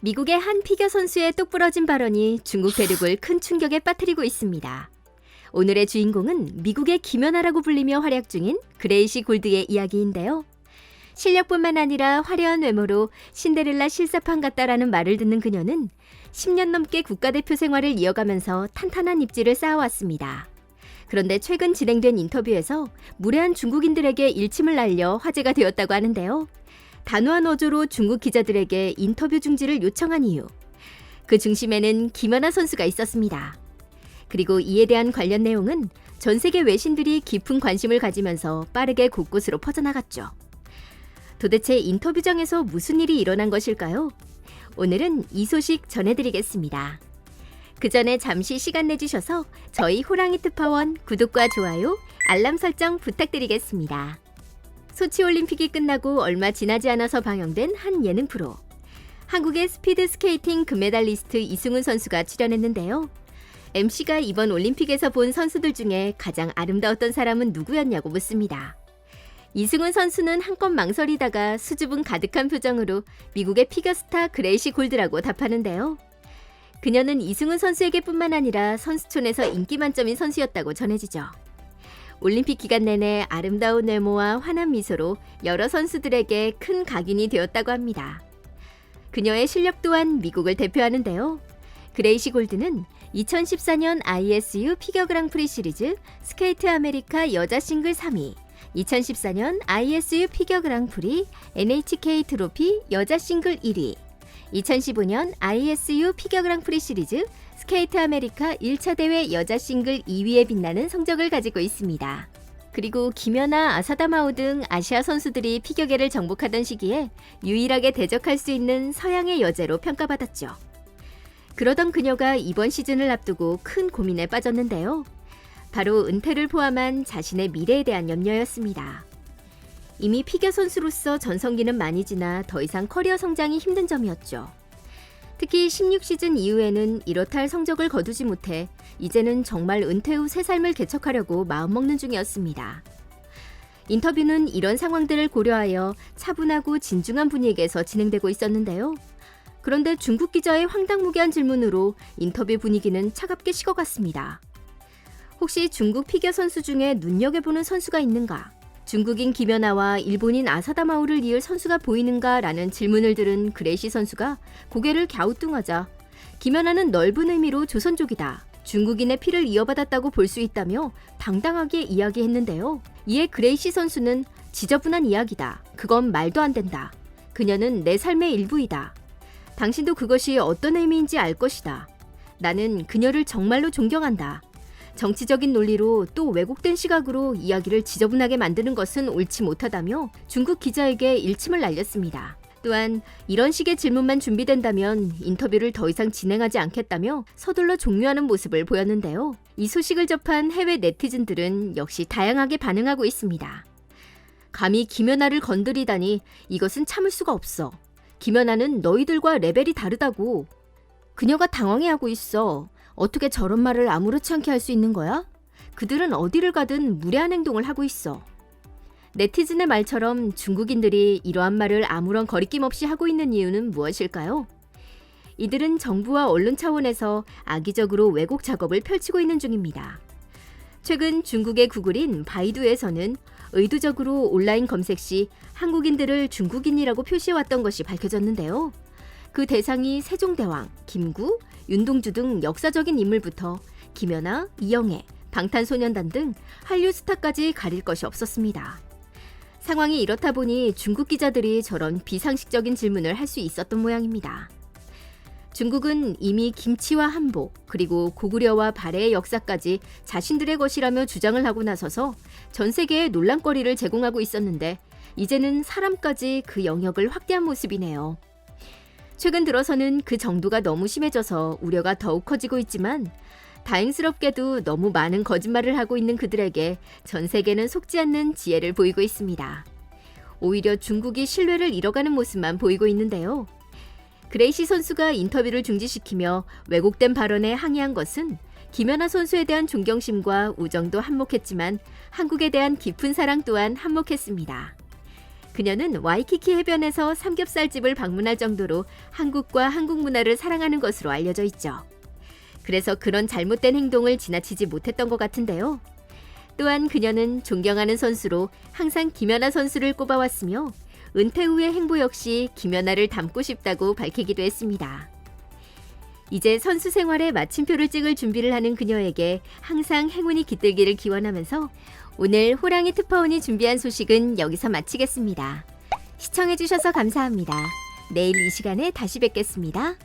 미국의 한 피겨 선수의 똑부러진 발언이 중국 대륙을 큰 충격에 빠뜨리고 있습니다. 오늘의 주인공은 미국의 김연아라고 불리며 활약 중인 그레이시 골드의 이야기인데요. 실력뿐만 아니라 화려한 외모로 신데렐라 실사판 같다라는 말을 듣는 그녀는 10년 넘게 국가대표 생활을 이어가면서 탄탄한 입지를 쌓아왔습니다. 그런데 최근 진행된 인터뷰에서 무례한 중국인들에게 일침을 날려 화제가 되었다고 하는데요. 단호한 어조로 중국 기자들에게 인터뷰 중지를 요청한 이유. 그 중심에는 김연아 선수가 있었습니다. 그리고 이에 대한 관련 내용은 전 세계 외신들이 깊은 관심을 가지면서 빠르게 곳곳으로 퍼져나갔죠. 도대체 인터뷰장에서 무슨 일이 일어난 것일까요? 오늘은 이 소식 전해드리겠습니다. 그 전에 잠시 시간 내주셔서 저희 호랑이 특파원 구독과 좋아요, 알람 설정 부탁드리겠습니다. 소치올림픽이 끝나고 얼마 지나지 않아서 방영된 한 예능 프로. 한국의 스피드 스케이팅 금메달리스트 이승훈 선수가 출연했는데요. MC가 이번 올림픽에서 본 선수들 중에 가장 아름다웠던 사람은 누구였냐고 묻습니다. 이승훈 선수는 한껏 망설이다가 수줍음 가득한 표정으로 미국의 피겨스타 그레이시 골드라고 답하는데요. 그녀는 이승훈 선수에게뿐만 아니라 선수촌에서 인기 만점인 선수였다고 전해지죠. 올림픽 기간 내내 아름다운 외모와 환한 미소로 여러 선수들에게 큰 각인이 되었다고 합니다. 그녀의 실력 또한 미국을 대표하는데요. 그레이시 골드는 2014년 ISU 피겨 그랑프리 시리즈 스케이트 아메리카 여자 싱글 3위, 2014년 ISU 피겨 그랑프리 NHK 트로피 여자 싱글 1위, 2015년 ISU 피겨 그랑프리 시리즈 스케이트 아메리카 1차 대회 여자 싱글 2위에 빛나는 성적을 가지고 있습니다. 그리고 김연아, 아사다마오 등 아시아 선수들이 피겨계를 정복하던 시기에 유일하게 대적할 수 있는 서양의 여제로 평가받았죠. 그러던 그녀가 이번 시즌을 앞두고 큰 고민에 빠졌는데요. 바로 은퇴를 포함한 자신의 미래에 대한 염려였습니다. 이미 피겨 선수로서 전성기는 많이 지나 더 이상 커리어 성장이 힘든 점이었죠. 특히 16시즌 이후에는 이렇다 할 성적을 거두지 못해 이제는 정말 은퇴 후 새 삶을 개척하려고 마음먹는 중이었습니다. 인터뷰는 이런 상황들을 고려하여 차분하고 진중한 분위기에서 진행되고 있었는데요. 그런데 중국 기자의 황당무계한 질문으로 인터뷰 분위기는 차갑게 식어갔습니다. 혹시 중국 피겨 선수 중에 눈여겨보는 선수가 있는가? 중국인 김연아와 일본인 아사다마오를 이을 선수가 보이는가? 라는 질문을 들은 그레이시 선수가 고개를 갸우뚱하자 김연아는 넓은 의미로 조선족이다. 중국인의 피를 이어받았다고 볼 수 있다며 당당하게 이야기했는데요. 이에 그레이시 선수는 지저분한 이야기다. 그건 말도 안 된다. 그녀는 내 삶의 일부이다. 당신도 그것이 어떤 의미인지 알 것이다. 나는 그녀를 정말로 존경한다. 정치적인 논리로 또 왜곡된 시각으로 이야기를 지저분하게 만드는 것은 옳지 못하다며 중국 기자에게 일침을 날렸습니다. 또한 이런 식의 질문만 준비된다면 인터뷰를 더 이상 진행하지 않겠다며 서둘러 종료하는 모습을 보였는데요. 이 소식을 접한 해외 네티즌들은 역시 다양하게 반응하고 있습니다. 감히 김연아를 건드리다니 이것은 참을 수가 없어. 김연아는 너희들과 레벨이 다르다고. 그녀가 당황해하고 있어. 어떻게 저런 말을 아무렇지 않게 할 수 있는 거야? 그들은 어디를 가든 무례한 행동을 하고 있어. 네티즌의 말처럼 중국인들이 이러한 말을 아무런 거리낌 없이 하고 있는 이유는 무엇일까요? 이들은 정부와 언론 차원에서 악의적으로 왜곡 작업을 펼치고 있는 중입니다. 최근 중국의 구글인 바이두에서는 의도적으로 온라인 검색 시 한국인들을 중국인이라고 표시해왔던 것이 밝혀졌는데요. 그 대상이 세종대왕, 김구, 윤동주 등 역사적인 인물부터 김연아, 이영애, 방탄소년단 등 한류 스타까지 가릴 것이 없었습니다. 상황이 이렇다 보니 중국 기자들이 저런 비상식적인 질문을 할 수 있었던 모양입니다. 중국은 이미 김치와 한복, 그리고 고구려와 발해의 역사까지 자신들의 것이라며 주장을 하고 나서서 전 세계에 논란거리를 제공하고 있었는데 이제는 사람까지 그 영역을 확대한 모습이네요. 최근 들어서는 그 정도가 너무 심해져서 우려가 더욱 커지고 있지만 다행스럽게도 너무 많은 거짓말을 하고 있는 그들에게 전 세계는 속지 않는 지혜를 보이고 있습니다. 오히려 중국이 신뢰를 잃어가는 모습만 보이고 있는데요. 그레이시 선수가 인터뷰를 중지시키며 왜곡된 발언에 항의한 것은 김연아 선수에 대한 존경심과 우정도 한몫했지만 한국에 대한 깊은 사랑 또한 한몫했습니다. 그녀는 와이키키 해변에서 삼겹살집을 방문할 정도로 한국과 한국 문화를 사랑하는 것으로 알려져 있죠. 그래서 그런 잘못된 행동을 지나치지 못했던 것 같은데요. 또한 그녀는 존경하는 선수로 항상 김연아 선수를 꼽아왔으며 은퇴 후의 행보 역시 김연아를 닮고 싶다고 밝히기도 했습니다. 이제 선수 생활에 마침표를 찍을 준비를 하는 그녀에게 항상 행운이 깃들기를 기원하면서 오늘 호랑이 특파원이 준비한 소식은 여기서 마치겠습니다. 시청해주셔서 감사합니다. 내일 이 시간에 다시 뵙겠습니다.